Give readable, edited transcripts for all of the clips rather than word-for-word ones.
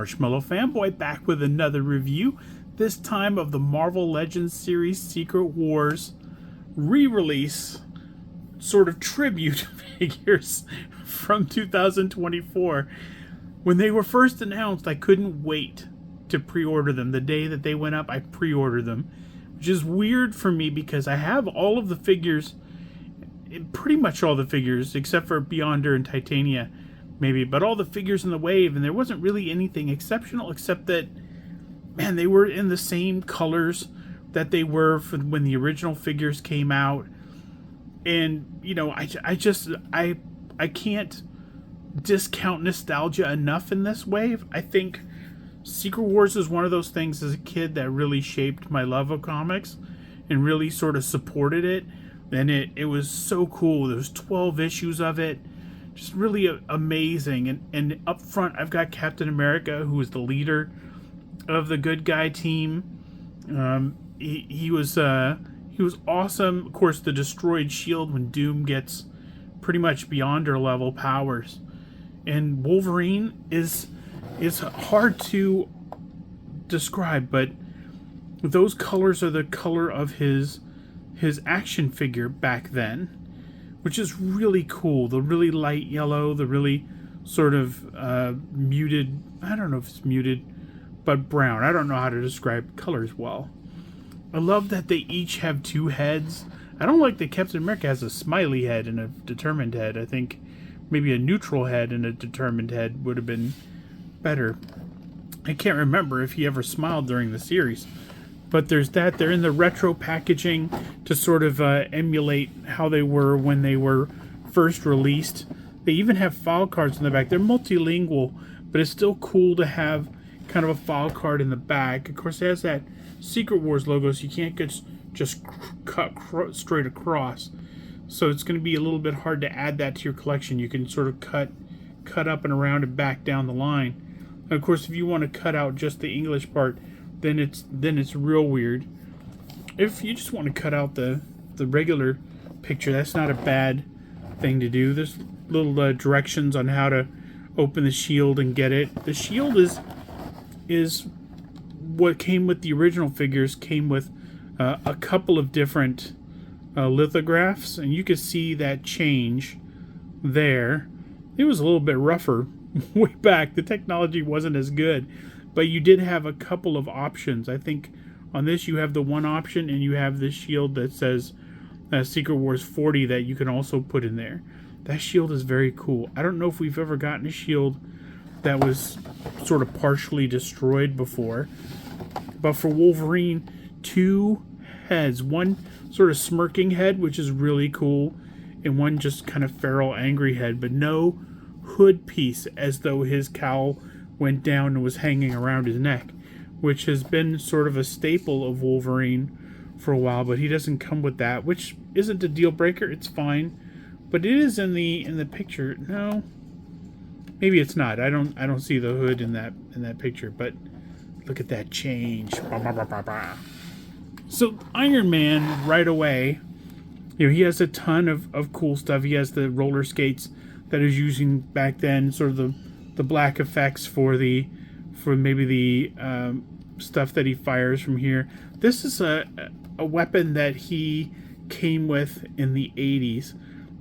Marshmallow Fanboy back with another review, this time of the Marvel Legends series Secret Wars re-release, sort of tribute figures from 2024. When they were first announced, I couldn't wait to pre-order them. The day that they went up, I pre-ordered them, which is weird for me because I have all of the figures, pretty much all the figures, except for Beyonder and Titania, maybe, but all the figures in the wave, and there wasn't really anything exceptional except that, man, they were in the same colors that they were for when the original figures came out. And, you know, I can't discount nostalgia enough in this wave. I think Secret Wars is one of those things as a kid that really shaped my love of comics and really sort of supported it. And it was so cool. There was 12 issues of it. Just really amazing. And up front, I've got Captain America, who is the leader of the good guy team. He was awesome. Of course, the destroyed shield when Doom gets pretty much Beyonder level powers. And Wolverine is hard to describe, but those colors are the color of his action figure back then, which is really cool. The really light yellow, the really sort of muted, I don't know if it's muted, but brown. I don't know how to describe colors well. I love that they each have two heads. I don't like that Captain America has a smiley head and a determined head. I think maybe a neutral head and a determined head would have been better. I can't remember if he ever smiled during the series. But there's that. They're in the retro packaging to sort of emulate how they were when they were first released. They even have file cards in the back. They're multilingual, but it's still cool to have kind of a file card in the back. Of course, it has that Secret Wars logo, so you can't just cut straight across. So it's going to be a little bit hard to add that to your collection. You can sort of cut up and around and back down the line. And of course, if you want to cut out just the English part, then it's real weird. If you just want to cut out the regular picture, that's not a bad thing to do. There's little directions on how to open the shield and get it. The shield is what came with the original figures. Came with a couple of different lithographs, and you can see that change there. It was a little bit rougher way back. The technology wasn't as good. But you did have a couple of options. I think on this you have the one option, and you have this shield that says Secret Wars 40 that you can also put in there. That shield is very cool. I don't know if we've ever gotten a shield that was sort of partially destroyed before. But for Wolverine, two heads. One sort of smirking head, which is really cool, and one just kind of feral, angry head. But no hood piece, as though his cowl went down and was hanging around his neck, which has been sort of a staple of Wolverine for a while, but he doesn't come with that, which isn't a deal breaker. It's fine, but it is in the picture. No, maybe it's not. I don't see the hood in that picture, but look at that change. So Iron Man right away, you know, he has a ton of cool stuff. He has the roller skates that he was using back then, sort of the black effects for maybe the stuff that he fires from here. This is a weapon that he came with in the 80s.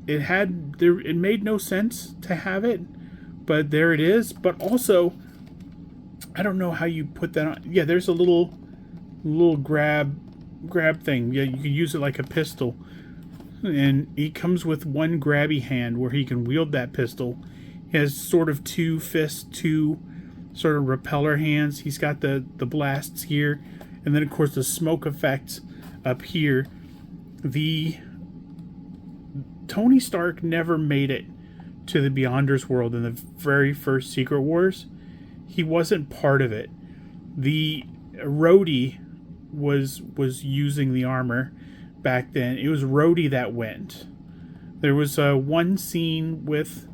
It made no sense to have it, but there it is. But also, I don't know how you put that on. Yeah, there's a little grab thing. Yeah, you can use it like a pistol. And he comes with one grabby hand where he can wield that pistol. He has sort of two fists, two sort of repeller hands. He's got the blasts here, and then of course the smoke effects up here. The Tony Stark never made it to the Beyonders world in the very first Secret Wars. He wasn't part of it. The Rhodey was using the armor back then. It was Rhodey that went. There was one scene with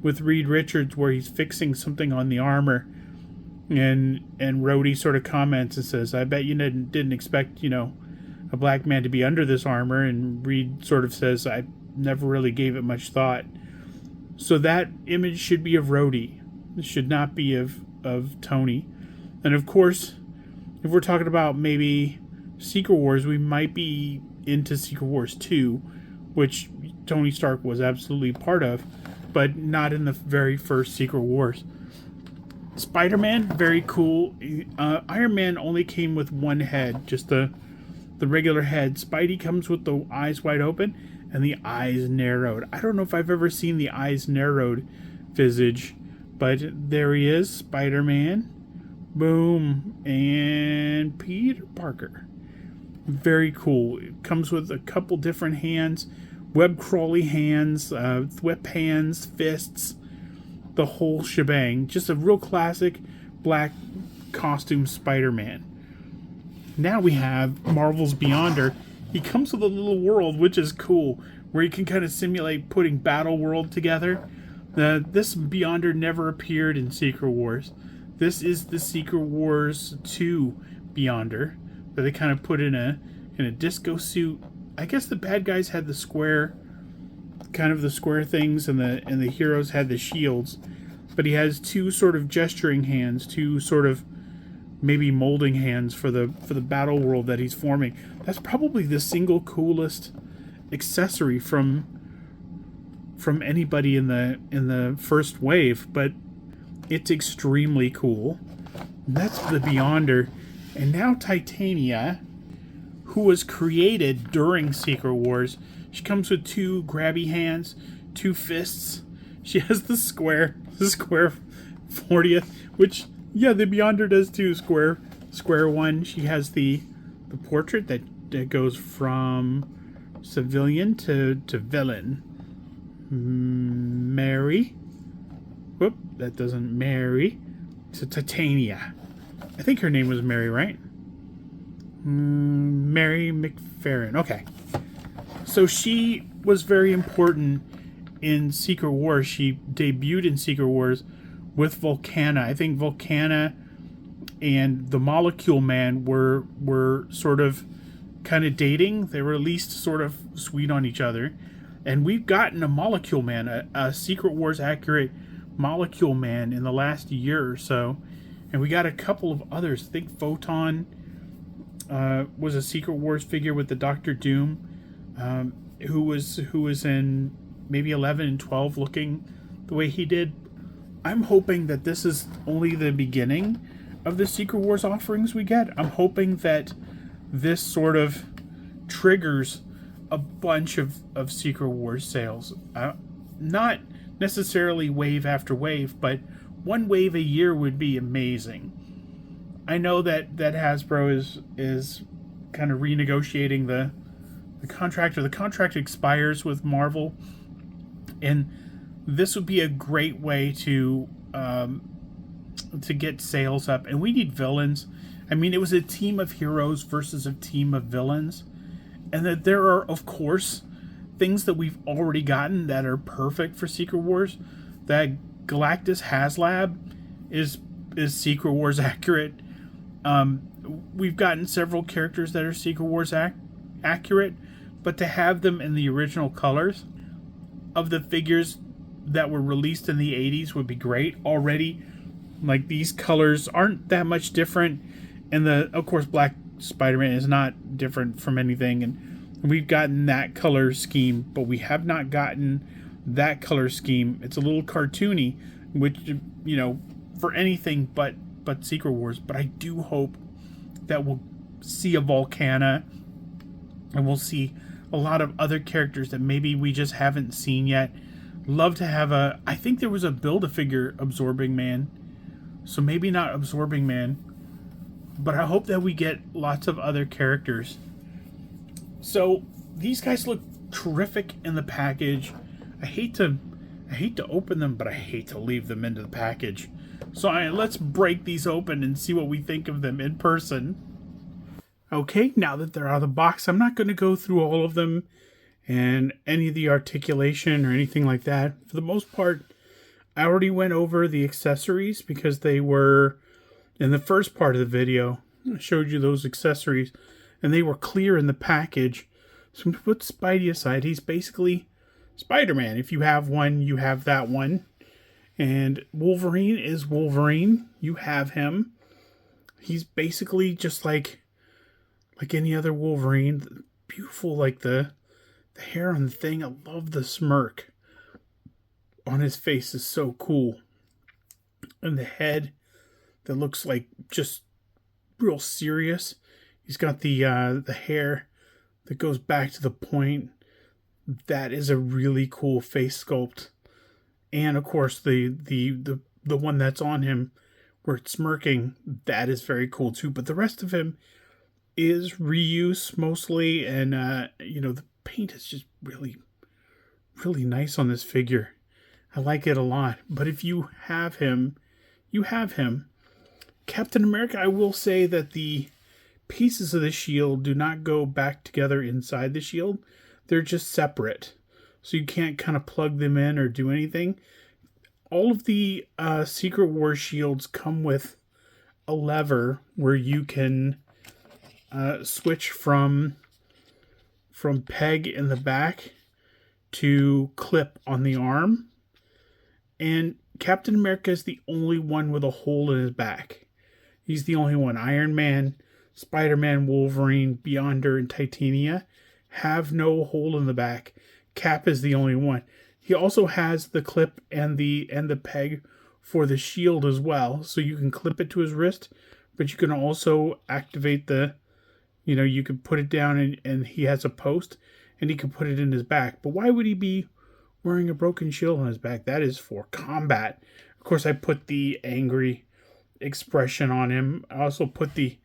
Reed Richards where he's fixing something on the armor, and Rhodey sort of comments and says, "I bet you didn't expect, you know, a black man to be under this armor." And Reed sort of says, "I never really gave it much thought." So that image should be of Rhodey. This should not be of Tony. And of course, if we're talking about maybe Secret Wars, we might be into Secret Wars 2, which Tony Stark was absolutely part of, but not in the very first Secret Wars. Spider-Man, very cool. Iron Man only came with one head, just the regular head. Spidey comes with the eyes wide open and the eyes narrowed. I don't know if I've ever seen the eyes narrowed visage, but there he is, Spider-Man. Boom. And Peter Parker. Very cool. It comes with a couple different hands, web crawly hands, whip hands, fists, the whole shebang. Just a real classic black costume Spider-Man. Now we have Marvel's Beyonder. He comes with a little world, which is cool, where you can kind of simulate putting Battle World together. This Beyonder never appeared in Secret Wars. This is the Secret Wars 2 Beyonder that they kind of put in a disco suit. I guess the bad guys had the square, kind of the square things, and the heroes had the shields. But he has two sort of gesturing hands, two sort of maybe molding hands for the battle world that he's forming. That's probably the single coolest accessory from anybody in the first wave, but it's extremely cool. That's the Beyonder. And now Titania, who was created during Secret Wars. She comes with two grabby hands, two fists. She has the square 40th, which, yeah, the Beyonder does too. Square one. She has the portrait that goes from civilian to villain. Mary. Whoop, that doesn't Mary. To Titania. I think her name was Mary, right? Mary McFerrin. Okay. So she was very important in Secret Wars. She debuted in Secret Wars with Volcana. I think Volcana and the Molecule Man were sort of kind of dating. They were at least sort of sweet on each other. And we've gotten a Molecule Man, a Secret Wars accurate Molecule Man in the last year or so. And we got a couple of others. I think Photon was a Secret Wars figure with the Doctor Doom, who was in maybe 11 and 12 looking the way he did. I'm hoping that this is only the beginning of the Secret Wars offerings we get. I'm hoping that this sort of triggers a bunch of Secret Wars sales. Not necessarily wave after wave, but one wave a year would be amazing. I know that Hasbro is kind of renegotiating the contract, or the contract expires with Marvel, and this would be a great way to get sales up. And we need villains. I mean, it was a team of heroes versus a team of villains, and that there are, of course, things that we've already gotten that are perfect for Secret Wars. That Galactus HasLab is Secret Wars accurate. We've gotten several characters that are Secret Wars accurate, but to have them in the original colors of the figures that were released in the 80s would be great. Already, like, these colors aren't that much different, and of course Black Spider-Man is not different from anything, and we've gotten that color scheme, but we have not gotten that color scheme. It's a little cartoony, which, you know, for anything but Secret Wars. But I do hope that we'll see a Volcana, and we'll see a lot of other characters that maybe we just haven't seen yet. Love to have I think there was a Build-A-Figure Absorbing Man, so maybe not Absorbing Man, but I hope that we get lots of other characters. So these guys look terrific in the package. I hate to open them, but I hate to leave them into the package. So let's break these open and see what we think of them in person. Okay, now that they're out of the box, I'm not going to go through all of them and any of the articulation or anything like that. For the most part, I already went over the accessories because they were in the first part of the video. I showed you those accessories, and they were clear in the package. So I'm going to put Spidey aside. He's basically Spider-Man. If you have one, you have that one. And Wolverine is Wolverine. You have him. He's basically just like any other Wolverine. Beautiful, like the hair on the thing. I love the smirk on his face is so cool. And the head that looks like just real serious. He's got the hair that goes back to the point. That is a really cool face sculpt. And of course the one that's on him where it's smirking, that is very cool too. But the rest of him is reuse mostly, and the paint is just really, really nice on this figure. I like it a lot. But if you have him, you have him. Captain America, I will say that the pieces of the shield do not go back together inside the shield. They're just separate. So you can't kind of plug them in or do anything. All of the Secret Wars shields come with a lever where you can switch from peg in the back to clip on the arm. And Captain America is the only one with a hole in his back. He's the only one. Iron Man, Spider-Man, Wolverine, Beyonder, and Titania have no hole in the back. Cap is the only one. He also has the clip and the peg for the shield as well. So you can clip it to his wrist, but you can also activate you can put it down and he has a post and he can put it in his back. But why would he be wearing a broken shield on his back? That is for combat. Of course, I put the angry expression on him. I also put the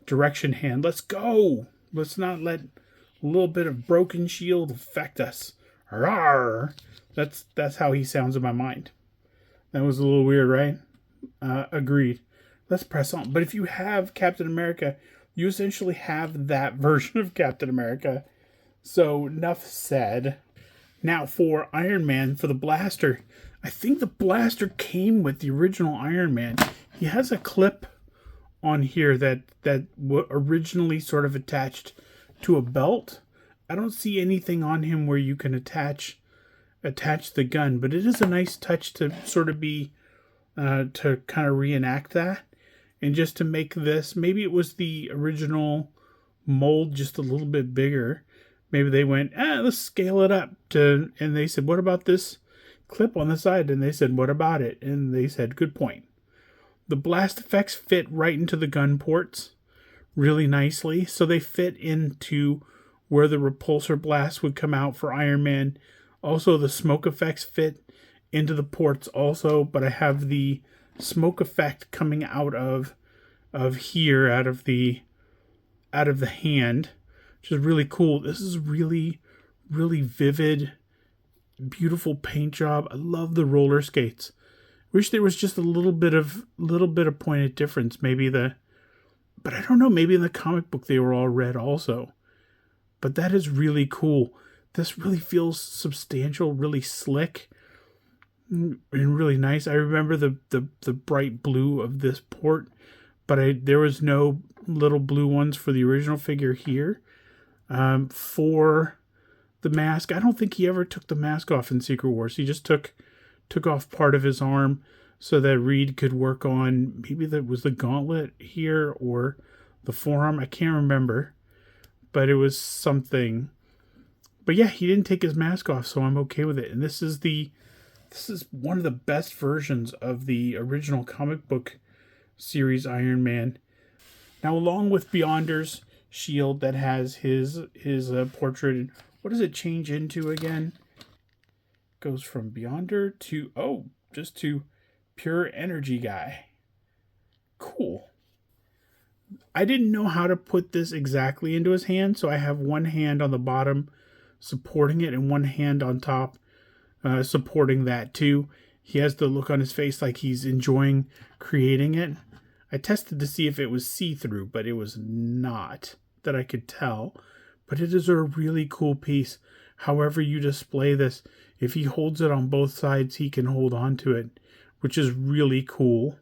direction hand. Let's go. Let's not let a little bit of broken shield affect us. Rawr. That's how he sounds in my mind. That was a little weird, right? Agreed. Let's press on. But if you have Captain America, you essentially have that version of Captain America. So enough said. Now for Iron Man, for the blaster, I think the blaster came with the original Iron Man. He has a clip on here that originally sort of attached to a belt. I don't see anything on him where you can attach the gun, but it is a nice touch to sort of be to kind of reenact that, and just to make this, maybe it was the original mold just a little bit bigger. Maybe they went, let's scale it up and they said, what about this clip on the side? And they said, what about it? And they said, good point. The blast effects fit right into the gun ports really nicely, so they fit into where the repulsor blast would come out for Iron Man. Also, the smoke effects fit into the ports also, but I have the smoke effect coming out of here, out of the hand, which is really cool. This is really, really vivid, beautiful paint job. I love the roller skates. Wish there was just a little bit of pointed difference. But I don't know, maybe in the comic book they were all red also. But that is really cool. This really feels substantial, really slick, and really nice. I remember the bright blue of this port, but there was no little blue ones for the original figure here. For the mask, I don't think he ever took the mask off in Secret Wars. He just took off part of his arm so that Reed could work on, maybe that was the gauntlet here or the forearm. I can't remember, but it was something. But yeah, he didn't take his mask off, so I'm okay with it. And this is one of the best versions of the original comic book series Iron Man. Now, along with Beyonder's shield that has his portrait, what does it change into again? Goes from Beyonder to, just to pure energy guy. Cool. I didn't know how to put this exactly into his hand, so I have one hand on the bottom supporting it and one hand on top supporting that too. He has the look on his face like he's enjoying creating it. I tested to see if it was see-through, but it was not, that I could tell. But it is a really cool piece. However you display this, if he holds it on both sides, he can hold on to it, which is really cool.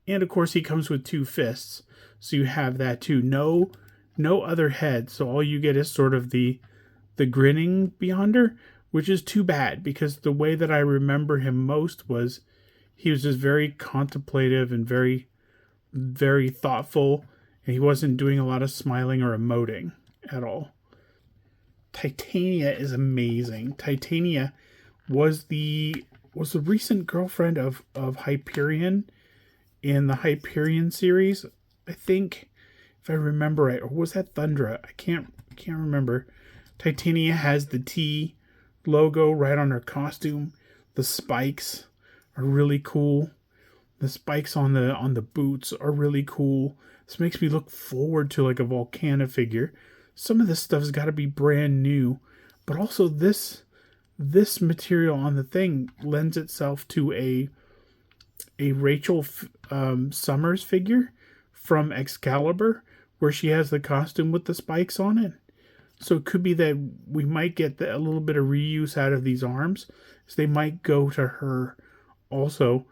And of course, he comes with two fists, so you have that too. No other head, so all you get is sort of the grinning Beyonder, which is too bad because the way that I remember him most was he was just very contemplative and very, very thoughtful, and he wasn't doing a lot of smiling or emoting at all. Titania is amazing. Titania was the recent girlfriend of Hyperion in the Hyperion series, I think, if I remember right, or was that Thundra? I can't remember. Titania has the T logo right on her costume. The spikes are really cool. The spikes on the boots are really cool. This makes me look forward to like a Volcana figure. Some of this stuff's got to be brand new, but also this material on the thing lends itself to a Rachel Summers figure from Excalibur, where she has the costume with the spikes on it. So it could be that we might get a little bit of reuse out of these arms, so they might go to her also.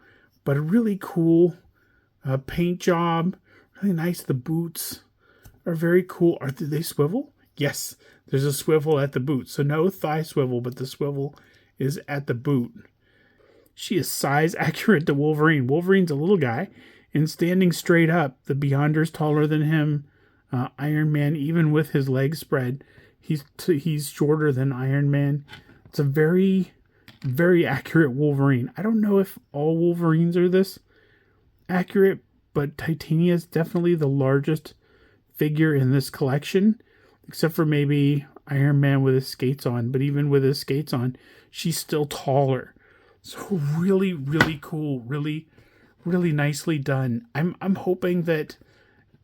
But a really cool paint job, really nice. The boots are very cool. Do they swivel? Yes, there's a swivel at the boot. So no thigh swivel, but the swivel is at the boot. She is size accurate to Wolverine. Wolverine's a little guy, and standing straight up, the Beyonder's taller than him. Iron Man, even with his legs spread, he's shorter than Iron Man. It's a very, very accurate Wolverine. I don't know if all Wolverines are this accurate, but Titania is definitely the largest figure in this collection, except for maybe Iron Man with his skates on. But even with his skates on, she's still taller. So really, really cool. Really, really nicely done. I'm hoping that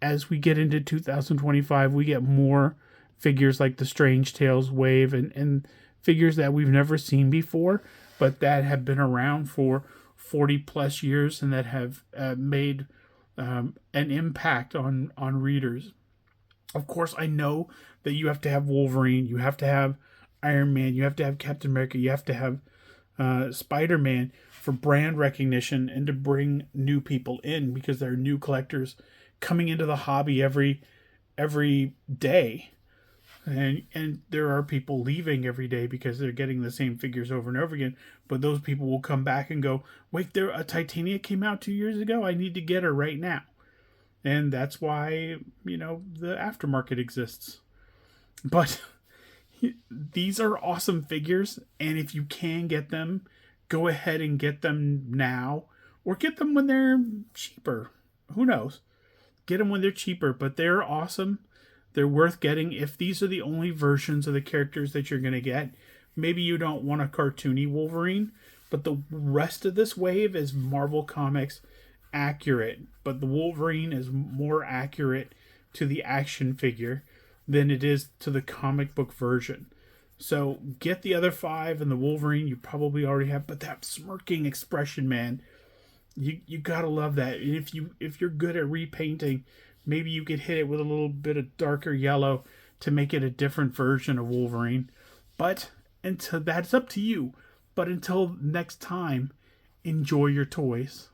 as we get into 2025, we get more figures like the Strange Tales wave and figures that we've never seen before, but that have been around for 40 plus years and that have made an impact on readers. Of course, I know that you have to have Wolverine, you have to have Iron Man, you have to have Captain America, you have to have Spider-Man for brand recognition and to bring new people in, because there are new collectors coming into the hobby every day. And there are people leaving every day because they're getting the same figures over and over again. But those people will come back and go, wait, a Titania came out 2 years ago? I need to get her right now. And that's why, the aftermarket exists. But these are awesome figures. And if you can get them, go ahead and get them now. Or get them when they're cheaper. Who knows? Get them when they're cheaper. But they're awesome. They're worth getting. If these are the only versions of the characters that you're going to get, maybe you don't want a cartoony Wolverine, but the rest of this wave is Marvel Comics accurate. But the Wolverine is more accurate to the action figure than it is to the comic book version. So get the other 5 and the Wolverine you probably already have, but that smirking expression, man, you gotta love that. And if you're good at repainting, maybe you could hit it with a little bit of darker yellow to make it a different version of Wolverine. But that's up to you. But until next time, enjoy your toys.